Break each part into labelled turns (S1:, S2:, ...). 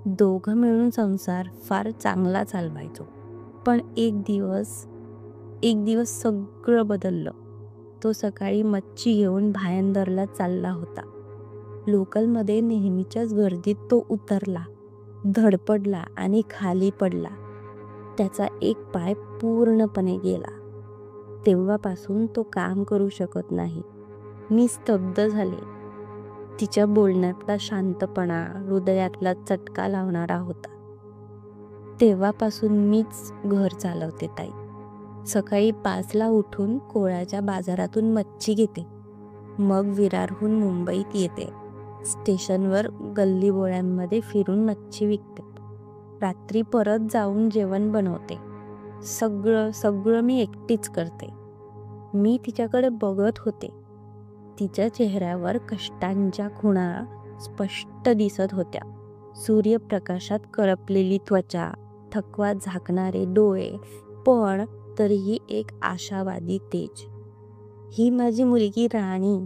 S1: दोघं मिळून संसार फार चांगला चालवायचो. पण एक दिवस सगळं बदललं. तो सकाळी मच्छी घेऊन भायंदरला चालला होता. लोकलमध्ये नेहमीच्याच गर्दीत तो उतरला, धडपडला आणि खाली पडला. त्याचा एक पाय पूर्णपणे गेला. तेव्हापासून तो काम करू शकत नाही. मी स्तब्ध झाले. तिच्या बोलण्यातला शांतपणा हृदयातला चटका लावणारा होता. तेव्हापासून मीच घर चालवते ताई. सकाळी 5ला उठून कोळ्याच्या बाजारातून मच्छी घेते. मग विरारहून मुंबईत येते. स्टेशनवर गल्लीबोळ्यांमध्ये फिरून मच्छी विकते. रात्री परत जाऊन जेवण बनवते. सगळं मी एकटीच करते. मी तिच्याकडे बघत होते. तिच्या चेहऱ्यावर कष्टांच्या खुणा स्पष्ट दिसत होत्या. सूर्यप्रकाशात करपलेली त्वचा, थकवा झाकणारे डोळे, पण तरीही एक आशावादी तेज. ही माझी मुलगी राणी.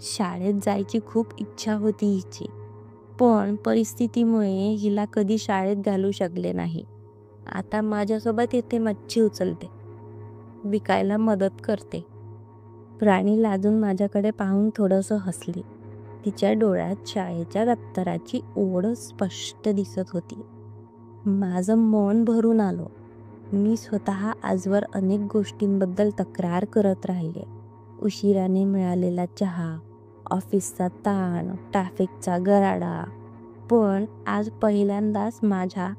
S1: शाळेत जायची खूप इच्छा होती हिची, पण परिस्थितीमुळे हिला कधी शाळेत घालू शकले नाही. आता माझ्यासोबत येथे मच्छी उचलते, विकायला मदत करते. राणी लाजून माझ्याकडे पाहून थोडंसं हसली. तिच्या डोळ्यात शाळेच्या दप्तराची ओढ स्पष्ट दिसत होती. माझं मन भरून आलं. मी स्वतः आजवर अनेक गोष्टींबद्दल तक्रार करत राहिले. उशिराने मिळालेला चहा, ऑफिसचा ताण, ट्रॅफिकचा गराडा. पण आज पहिल्यांदाच माझ्या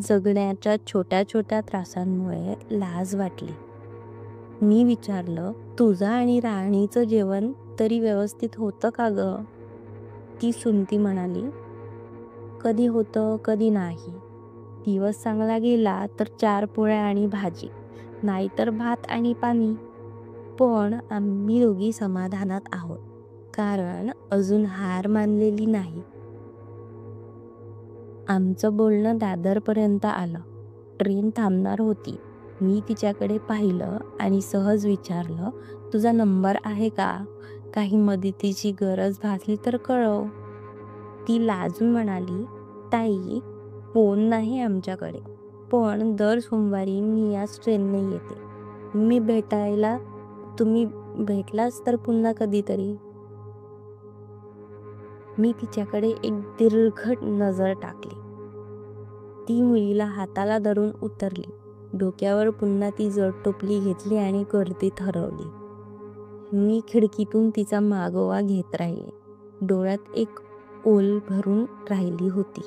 S1: जगण्याच्या छोट्या छोट्या त्रासांमुळे लाज वाटली. मी विचारलं, तुझं आणि राणीचं जेवण तरी व्यवस्थित होतं का गं? ती सुनती म्हणाली, कधी होतं कधी नाही. दिवस चांगला गेला तर 4 पोळ्या आणि भाजी, नाहीतर भात आणि पाणी. पण आम्ही दोघी समाधानात आहोत, कारण अजून हार मानलेली नाही. आमचं बोलणं दादरपर्यंत आलं. ट्रेन थांबणार होती. मी तिच्याकडे पाहिलं आणि सहज विचारलं, तुझा नंबर आहे का? काही मदतीची गरज भासली तर कळव. ती लाजून म्हणाली, ताई, फोन नाही आमच्याकडे, पण दर सोमवारी मी याच ट्रेनने येते. तुम्ही भेटलाच तर पुन्हा कधीतरी. मी तिच्याकडे एक दीर्घ नजर टाकली. ती मुलीला हाताला धरून उतरली. डोक्यावर पुन्हा ती जड टोपली घेतली आणि गर्दीत हरवली. मी खिडकीतून तिचा मागोवा घेत राहिले. डोळ्यात एक ओल भरून राहिली होती.